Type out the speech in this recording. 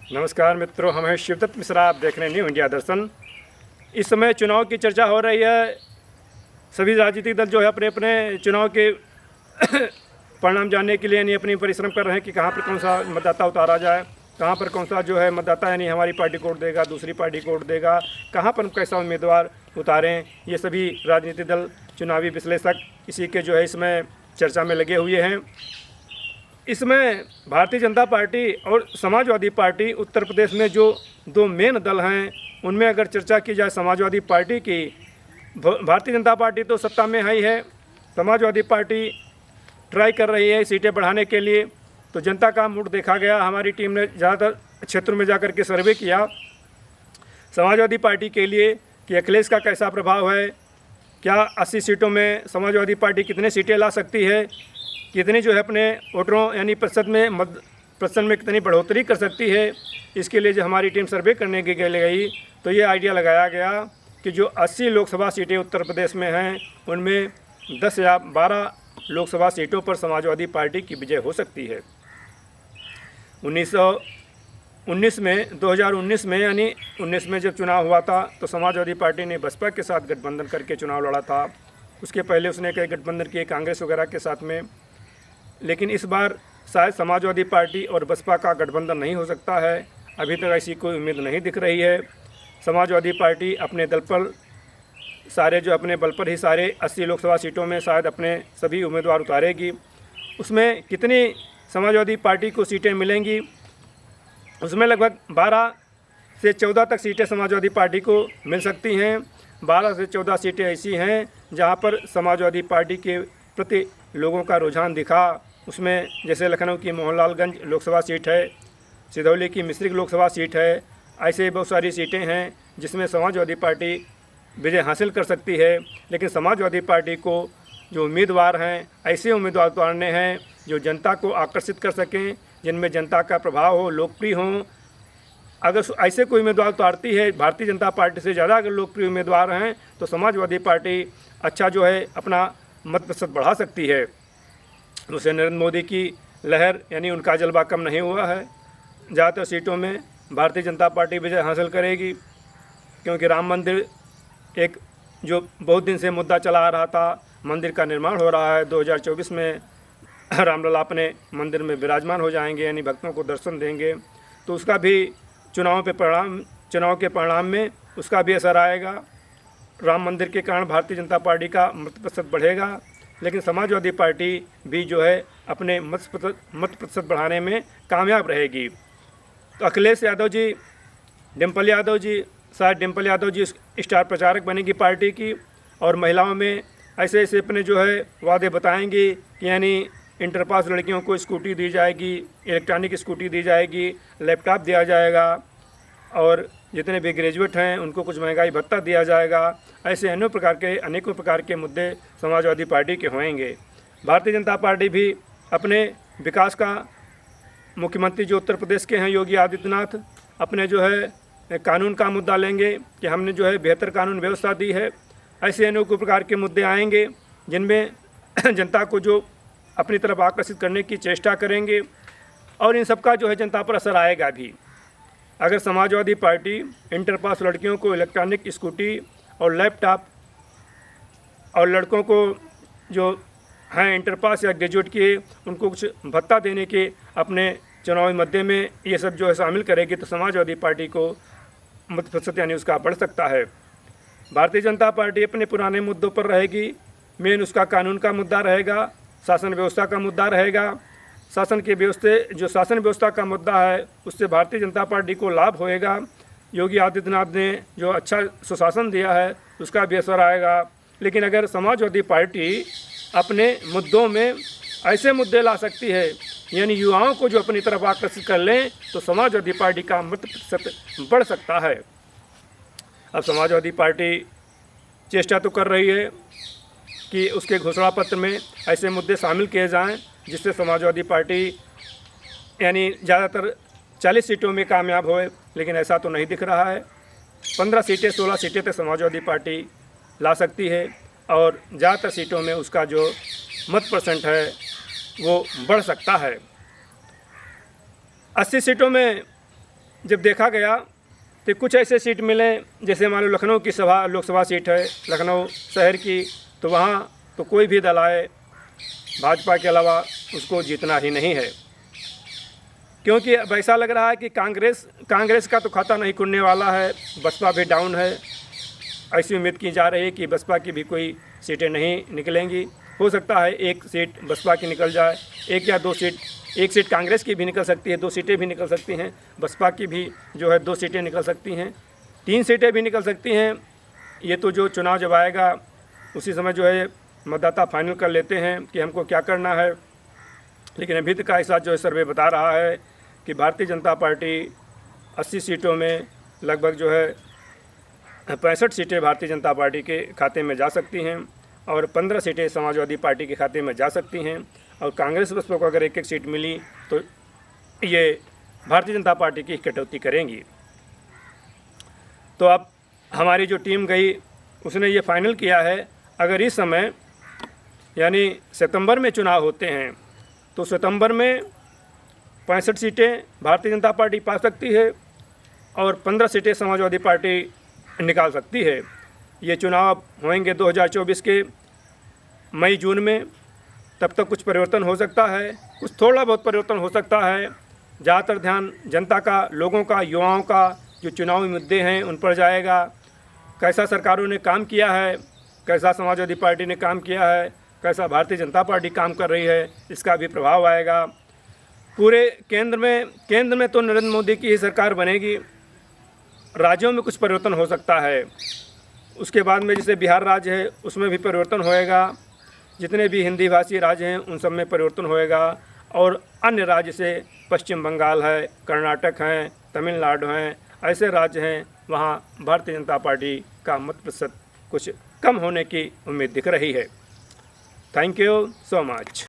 नमस्कार मित्रों, हम हैं शिवदत्त मिश्रा। आप देख रहे हैं न्यू इंडिया दर्शन। इस समय चुनाव की चर्चा हो रही है। सभी राजनीतिक दल जो है अपने अपने चुनाव के परिणाम जानने के लिए यानी अपनी परिश्रम कर रहे हैं कि कहाँ पर कौन सा मतदाता उतारा जाए, कहाँ पर कौन सा जो है मतदाता यानी हमारी पार्टी को वोट देगा, दूसरी पार्टी को वोट देगा, कहाँ पर कैसा उम्मीदवार उतारें। ये सभी राजनीतिक दल, चुनावी विश्लेषक इसी के जो है इसमें चर्चा में लगे हुए हैं। इसमें भारतीय जनता पार्टी और समाजवादी पार्टी उत्तर प्रदेश में जो दो मेन दल हैं, उनमें अगर चर्चा की जाए समाजवादी पार्टी की, भारतीय जनता पार्टी तो सत्ता में ही है। समाजवादी पार्टी ट्राई कर रही है सीटें बढ़ाने के लिए। तो जनता का मूड देखा गया। हमारी टीम ने ज़्यादातर क्षेत्रों में जाकर के सर्वे किया समाजवादी पार्टी के लिए कि अखिलेश का कैसा प्रभाव है, क्या 80 सीटों में समाजवादी पार्टी कितने सीटें ला सकती है, कितनी जो है अपने वोटरों यानी प्रतिशत में कितनी बढ़ोतरी कर सकती है। इसके लिए जो हमारी टीम सर्वे करने के लिए गई तो ये आइडिया लगाया गया कि जो 80 लोकसभा सीटें उत्तर प्रदेश में हैं, उनमें 10 या 12 लोकसभा सीटों पर समाजवादी पार्टी की विजय हो सकती है। 2019 में यानी 19 में जब चुनाव हुआ था तो समाजवादी पार्टी ने बसपा के साथ गठबंधन करके चुनाव लड़ा था। उसके पहले उसने कई गठबंधन किए कांग्रेस वगैरह के साथ में। लेकिन इस बार शायद समाजवादी पार्टी और बसपा का गठबंधन नहीं हो सकता है। अभी तक ऐसी कोई उम्मीद नहीं दिख रही है। समाजवादी पार्टी अपने दल पर सारे जो अपने बल पर ही सारे 80 लोकसभा सीटों में शायद अपने सभी उम्मीदवार उतारेगी। उसमें कितनी समाजवादी पार्टी को सीटें मिलेंगी, उसमें लगभग 12 से 14 तक सीटें समाजवादी पार्टी को मिल सकती हैं। 12 से 14 सीटें ऐसी हैं जहां पर समाजवादी पार्टी के प्रति लोगों का रुझान दिखा। उसमें जैसे लखनऊ की मोहनलालगंज लोकसभा सीट है, सिधौली की मिश्रिक लोकसभा सीट है। ऐसे बहुत सारी सीटें हैं जिसमें समाजवादी पार्टी विजय हासिल कर सकती है। लेकिन समाजवादी पार्टी को जो उम्मीदवार हैं, ऐसे उम्मीदवार उतारने हैं जो जनता को आकर्षित कर सकें, जिनमें जनता का प्रभाव हो, लोकप्रिय हों। अगर ऐसे कोई उम्मीदवार उतारती है, भारतीय जनता पार्टी से ज़्यादा अगर लोकप्रिय उम्मीदवार हैं, तो समाजवादी पार्टी अच्छा जो है अपना मत प्रतिशत बढ़ा सकती है। उसे नरेंद्र मोदी की लहर यानी उनका जलवा कम नहीं हुआ है। ज़्यादातर सीटों में भारतीय जनता पार्टी विजय हासिल करेगी, क्योंकि राम मंदिर एक जो बहुत दिन से मुद्दा चला आ रहा था, मंदिर का निर्माण हो रहा है। 2024 में रामलला अपने मंदिर में विराजमान हो जाएंगे यानी भक्तों को दर्शन देंगे। तो उसका भी चुनाव के परिणाम में उसका भी असर आएगा। राम मंदिर के कारण भारतीय जनता पार्टी का मत प्रतिशत बढ़ेगा, लेकिन समाजवादी पार्टी भी जो है अपने मत प्रतिशत बढ़ाने में कामयाब रहेगी। तो अखिलेश यादव जी, डिम्पल यादव जी, शायद डिम्पल यादव जी स्टार प्रचारक बनेगी पार्टी की, और महिलाओं में ऐसे ऐसे अपने जो है वादे बताएंगी कि यानी इंटर पास लड़कियों को स्कूटी दी जाएगी, इलेक्ट्रॉनिक स्कूटी दी जाएगी, लैपटॉप दिया जाएगा, और जितने भी ग्रेजुएट हैं उनको कुछ महंगाई भत्ता दिया जाएगा। ऐसे अनेकों प्रकार के मुद्दे समाजवादी पार्टी के होंगे। भारतीय जनता पार्टी भी अपने विकास का, मुख्यमंत्री जो उत्तर प्रदेश के हैं योगी आदित्यनाथ, अपने जो है कानून का मुद्दा लेंगे कि हमने जो है बेहतर कानून व्यवस्था दी है। ऐसे अनेकों प्रकार के मुद्दे आएंगे जिनमें जनता को जो अपनी तरफ आकर्षित करने की चेष्टा करेंगे, और इन सबका जो है जनता पर असर आएगा भी। अगर समाजवादी पार्टी इंटर पास लड़कियों को इलेक्ट्रॉनिक स्कूटी और लैपटॉप, और लड़कों को जो हैं इंटर पास या ग्रेजुएट किए उनको कुछ भत्ता देने के अपने चुनावी मुद्दे में ये सब जो है शामिल करेगी, तो समाजवादी पार्टी को मत प्रतिशत यानी उसका बढ़ सकता है। भारतीय जनता पार्टी अपने पुराने मुद्दों पर रहेगी। मेन उसका कानून का मुद्दा रहेगा, शासन व्यवस्था का मुद्दा रहेगा। शासन व्यवस्था का मुद्दा है, उससे भारतीय जनता पार्टी को लाभ होएगा। योगी आदित्यनाथ ने जो अच्छा सुशासन दिया है उसका भी असर आएगा। लेकिन अगर समाजवादी पार्टी अपने मुद्दों में ऐसे मुद्दे ला सकती है यानी युवाओं को जो अपनी तरफ आकर्षित कर लें, तो समाजवादी पार्टी का मत प्रतिशत बढ़ सकता है। अब समाजवादी पार्टी चेष्टा तो कर रही है कि उसके घोषणा पत्र में ऐसे मुद्दे शामिल किए जाएं जिससे समाजवादी पार्टी यानी ज़्यादातर 40 सीटों में कामयाब होए, लेकिन ऐसा तो नहीं दिख रहा है। 15 सीटें 16 सीटें तक समाजवादी पार्टी ला सकती है, और ज़्यादातर सीटों में उसका जो मत परसेंट है वो बढ़ सकता है। 80 सीटों में जब देखा गया तो कुछ ऐसे सीट मिले, जैसे मान लो लखनऊ की लोकसभा सीट है लखनऊ शहर की, तो वहाँ तो कोई भी दल आए भाजपा के अलावा उसको जीतना ही नहीं है, क्योंकि अब ऐसा लग रहा है कि कांग्रेस का तो खाता नहीं खुलने वाला है, बसपा भी डाउन है। ऐसी उम्मीद की जा रही है कि बसपा की भी कोई सीटें नहीं निकलेंगी। हो सकता है एक सीट बसपा की निकल जाए, एक या दो सीट, एक सीट कांग्रेस की भी निकल सकती है, 2 सीटें भी निकल सकती हैं, बसपा की भी जो है 2 सीटें निकल सकती हैं, 3 सीटें भी निकल सकती हैं। ये तो जो चुनाव जब आएगा उसी समय जो है मतदाता फाइनल कर लेते हैं कि हमको क्या करना है। लेकिन अभी तक का ऐसा जो है सर्वे बता रहा है कि भारतीय जनता पार्टी 80 सीटों में लगभग जो है 65 सीटें भारतीय जनता पार्टी के खाते में जा सकती हैं और 15 सीटें समाजवादी पार्टी के खाते में जा सकती हैं, और कांग्रेस बसपा को अगर 1-1 सीट मिली तो ये भारतीय जनता पार्टी की कटौती करेंगी। तो अब हमारी जो टीम गई उसने ये फाइनल किया है, अगर इस समय यानी सितंबर में चुनाव होते हैं तो सितंबर में 65 सीटें भारतीय जनता पार्टी पा सकती है और 15 सीटें समाजवादी पार्टी निकाल सकती है। ये चुनाव होंगे 2024 के मई जून में, तब तक कुछ परिवर्तन हो सकता है, कुछ थोड़ा बहुत परिवर्तन हो सकता है। ज़्यादातर ध्यान जनता का, लोगों का, युवाओं का जो चुनावी मुद्दे हैं उन पर जाएगा। कैसा सरकारों ने काम किया है, कैसा समाजवादी पार्टी ने काम किया है, कैसा भारतीय जनता पार्टी काम कर रही है, इसका भी प्रभाव आएगा। पूरे केंद्र में तो नरेंद्र मोदी की ही सरकार बनेगी। राज्यों में कुछ परिवर्तन हो सकता है, उसके बाद में जैसे बिहार राज्य है उसमें भी परिवर्तन होएगा, जितने भी हिंदी भाषी राज्य हैं उन सब में परिवर्तन होएगा, और अन्य राज्य से पश्चिम बंगाल है, कर्नाटक हैं, तमिलनाडु हैं, ऐसे राज्य हैं वहाँ भारतीय जनता पार्टी का मत प्रतिशत कुछ कम होने की उम्मीद दिख रही है। Thank you so much.